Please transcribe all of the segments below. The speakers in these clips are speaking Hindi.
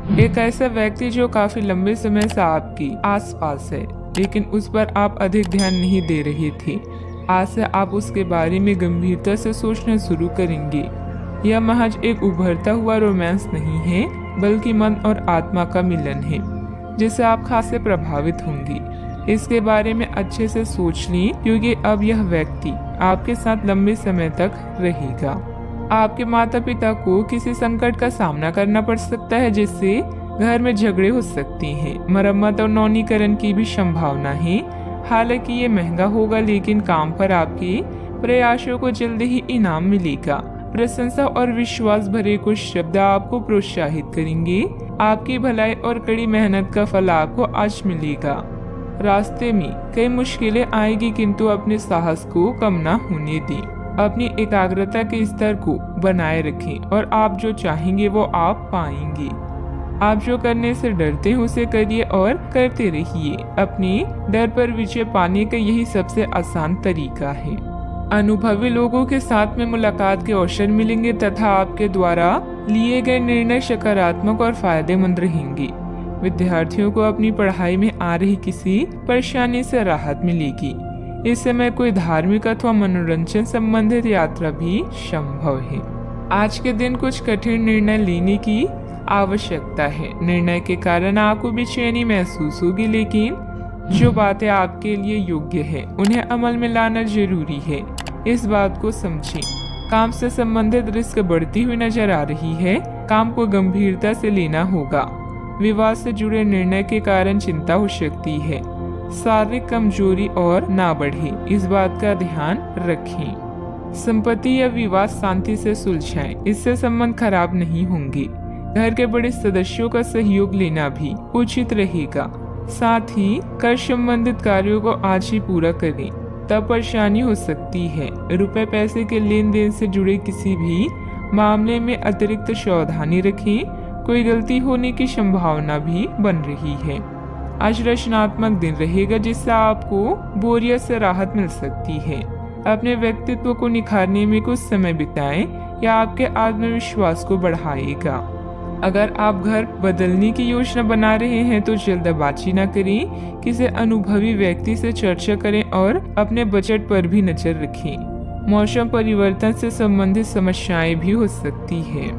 एक ऐसा व्यक्ति जो काफी लंबे समय से आपकी आसपास है, लेकिन उस पर आप अधिक ध्यान नहीं दे रहे थे। आज से आप उसके बारे में गंभीरता से सोचना शुरू करेंगे। यह महज एक उभरता हुआ रोमांस नहीं है, बल्कि मन और आत्मा का मिलन है, जिससे आप खासे प्रभावित होंगे। इसके बारे में अच्छे से सोच लें, क्योंकि अब यह व्यक्ति आपके साथ लंबे समय तक रहेगा। आपके माता पिता को किसी संकट का सामना करना पड़ सकता है, जिससे घर में झगड़े हो सकते हैं। मरम्मत और नवीनीकरण की भी संभावना है। हालांकि ये महंगा होगा, लेकिन काम पर आपके प्रयासों को जल्दी ही इनाम मिलेगा। प्रशंसा और विश्वास भरे कुछ शब्द आपको प्रोत्साहित करेंगे। आपकी भलाई और कड़ी मेहनत का फल आपको आज मिलेगा। रास्ते में कई मुश्किलें आएगी, किंतु अपने साहस को कम न होने दें। अपनी एकाग्रता के स्तर को बनाए रखें और आप जो चाहेंगे वो आप पाएंगे। आप जो करने से डरते हैं उसे करिए और करते रहिए। अपने डर पर विजय पाने का यही सबसे आसान तरीका है। अनुभवी लोगों के साथ में मुलाकात के अवसर मिलेंगे तथा आपके द्वारा लिए गए निर्णय सकारात्मक और फायदेमंद रहेंगे। विद्यार्थियों को अपनी पढ़ाई में आ रही किसी परेशानी से राहत मिलेगी। इस समय कोई धार्मिक अथवा मनोरंजन संबंधित यात्रा भी संभव है। आज के दिन कुछ कठिन निर्णय लेने की आवश्यकता है। निर्णय के कारण आपको बेचैनी महसूस होगी, लेकिन जो बातें आपके लिए योग्य है उन्हें अमल में लाना जरूरी है। इस बात को समझें। काम से संबंधित रिस्क बढ़ती हुई नजर आ रही है। काम को गंभीरता से लेना होगा। विवाह से जुड़े निर्णय के कारण चिंता हो सकती है। शारीरिक कमजोरी और ना बढ़े, इस बात का ध्यान रखें। संपत्ति या विवाद शांति से सुलझाएं, इससे संबंध खराब नहीं होंगे। घर के बड़े सदस्यों का सहयोग लेना भी उचित रहेगा। साथ ही कर संबंधित कार्यों को आज ही पूरा करें, तब परेशानी हो सकती है। रुपए पैसे के लेन देन से जुड़े किसी भी मामले में अतिरिक्त सावधानी रखें। कोई गलती होने की संभावना भी बन रही है। आज रचनात्मक दिन रहेगा, जिससे आपको बोरियत से राहत मिल सकती है। अपने व्यक्तित्व को निखारने में कुछ समय बिताएं, यह आपके आत्मविश्वास को बढ़ाएगा। अगर आप घर बदलने की योजना बना रहे हैं तो जल्दबाजी न करें। किसी अनुभवी व्यक्ति से चर्चा करें और अपने बजट पर भी नजर रखें। मौसम परिवर्तन से संबंधित समस्याएं भी हो सकती है।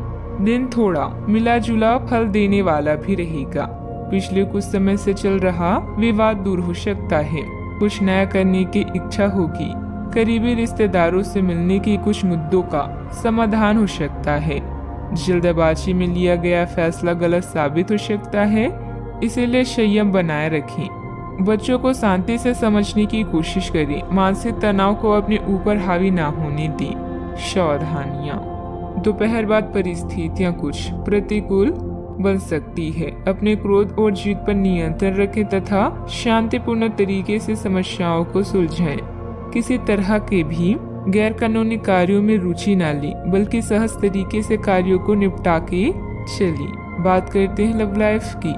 दिन थोड़ा मिला जुला फल देने वाला भी रहेगा। पिछले कुछ समय से चल रहा विवाद दूर हो सकता है। कुछ नया करने की इच्छा होगी। करीबी रिश्तेदारों से मिलने की कुछ मुद्दों का समाधान हो सकता है। जल्दबाजी में लिया गया फैसला गलत साबित हो सकता है, इसीलिए संयम बनाए रखें। बच्चों को शांति से समझने की कोशिश करें। मानसिक तनाव को अपने ऊपर हावी ना होने दें। सावधानियां। दोपहर बाद परिस्थितियां कुछ प्रतिकूल बन सकती है। अपने क्रोध और जिद पर नियंत्रण रखें तथा शांतिपूर्ण तरीके से समस्याओं को सुलझाएं। किसी तरह के भी गैर कानूनी कार्यों में रुचि न लें, बल्कि सहज तरीके से कार्यों को निपटा के चलिए। बात करते हैं लव लाइफ की।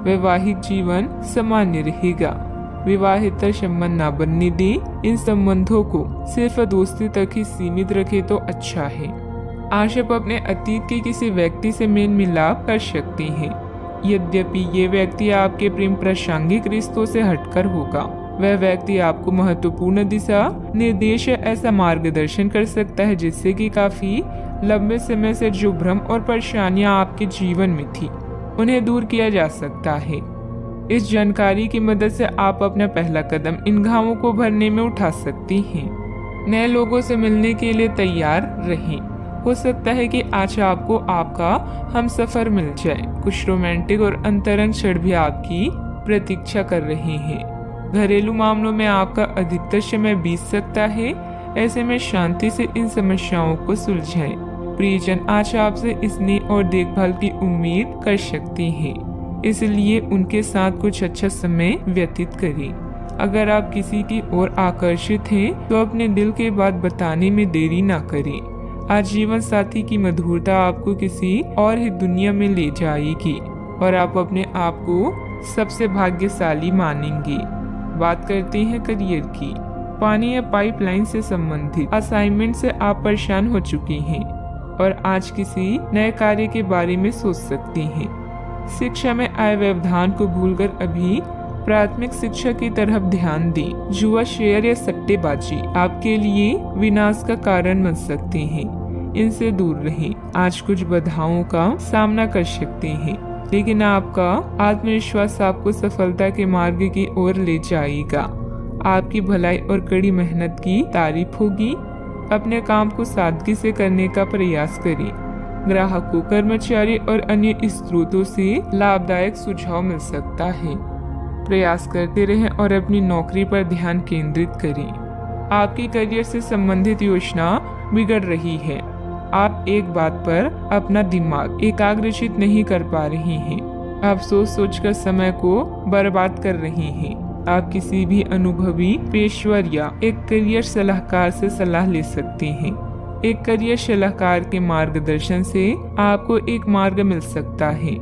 वैवाहिक जीवन सामान्य रहेगा। विवाहेतर संबंध न बनने दें। इन संबंधों को सिर्फ दोस्ती तक ही सीमित रखें तो अच्छा है। आज आप अपने अतीत के किसी व्यक्ति से मेल मिलाप कर सकते हैं। यद्यपि ये व्यक्ति आपके प्रेम प्रासंगिक रिश्तों से हटकर होगा। वह व्यक्ति आपको महत्वपूर्ण दिशा निर्देश ऐसा मार्गदर्शन कर सकता है, जिससे कि काफी लंबे समय से जो भ्रम और परेशानियां आपके जीवन में थी उन्हें दूर किया जा सकता है। इस जानकारी की मदद से आप अपना पहला कदम इन घावों को भरने में उठा सकती हैं। नए लोगों से मिलने के लिए तैयार रहें। हो सकता है कि आज आपको आपका हमसफर मिल जाए। कुछ रोमांटिक और अंतरंग क्षण भी आपकी प्रतीक्षा कर रहे हैं। घरेलू मामलों में आपका अधिकतर समय बीत सकता है। ऐसे में शांति से इन समस्याओं को सुलझाएं। प्रियजन आज आपसे स्नेह और देखभाल की उम्मीद कर सकते हैं, इसलिए उनके साथ कुछ अच्छा समय व्यतीत करें। अगर आप किसी की ओर आकर्षित हैं, तो अपने दिल की बात बताने में देरी ना करें। आज जीवन साथी की मधुरता आपको किसी और ही दुनिया में ले जाएगी और आप अपने आप को सबसे भाग्यशाली मानेंगे। बात करते हैं करियर की। पानी या पाइपलाइन से संबंधित असाइनमेंट से आप परेशान हो चुके हैं और आज किसी नए कार्य के बारे में सोच सकते हैं। शिक्षा में आए व्यवधान को भूलकर अभी प्राथमिक शिक्षा की तरफ ध्यान दें। जुआ, शेयर या सट्टेबाजी आपके लिए विनाश का कारण बन सकते हैं, इनसे दूर रहें। आज कुछ बाधाओं का सामना कर सकते हैं, लेकिन आपका आत्मविश्वास आपको सफलता के मार्ग की ओर ले जाएगा। आपकी भलाई और कड़ी मेहनत की तारीफ होगी। अपने काम को सादगी से करने का प्रयास करें। ग्राहकों, कर्मचारी और अन्य स्रोतों से लाभदायक सुझाव मिल सकता है। प्रयास करते रहें और अपनी नौकरी पर ध्यान केंद्रित करें। आपकी करियर से संबंधित योजना बिगड़ रही है। आप एक बात पर अपना दिमाग एकाग्रचित नहीं कर पा रहे हैं। आप सोच कर समय को बर्बाद कर रहे हैं। आप किसी भी अनुभवी पेशवर या एक करियर सलाहकार से सलाह ले सकते हैं। एक करियर सलाहकार के मार्गदर्शन से आपको एक मार्ग मिल सकता है।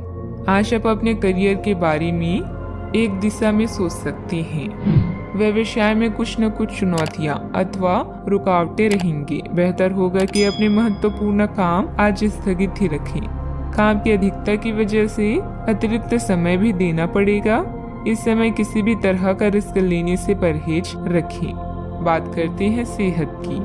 आज आप अपने करियर के बारे में एक दिशा में सोच सकते हैं। व्यवसाय में कुछ न कुछ चुनौतियां अथवा रुकावटें रहेंगी। बेहतर होगा कि अपने महत्वपूर्ण काम आज स्थगित ही रखें। काम की अधिकता की वजह से अतिरिक्त समय भी देना पड़ेगा। इस समय किसी भी तरह का रिस्क लेने से परहेज रखें। बात करते हैं सेहत की।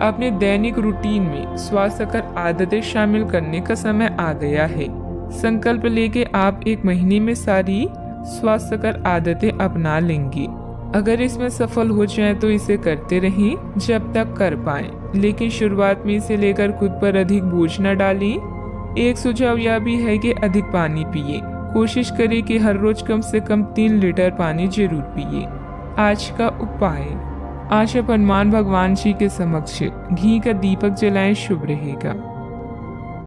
अपने दैनिक रूटीन में स्वास्थ्यकर आदतें शामिल करने का समय आ गया है। संकल्प लेके आप एक महीने में सारी स्वास्थ्यकर आदतें अपना लेंगे। अगर इसमें सफल हो जाए तो इसे करते रहें जब तक कर पाएं, लेकिन शुरुआत में इसे लेकर खुद पर अधिक बोझ न डालें। एक सुझाव यह भी है कि अधिक पानी पिए। कोशिश करें कि हर रोज कम से कम 3 लीटर पानी जरूर पिए। आज का उपाय, आज आप हनुमान भगवान जी के समक्ष घी का दीपक जलाएं, शुभ रहेगा।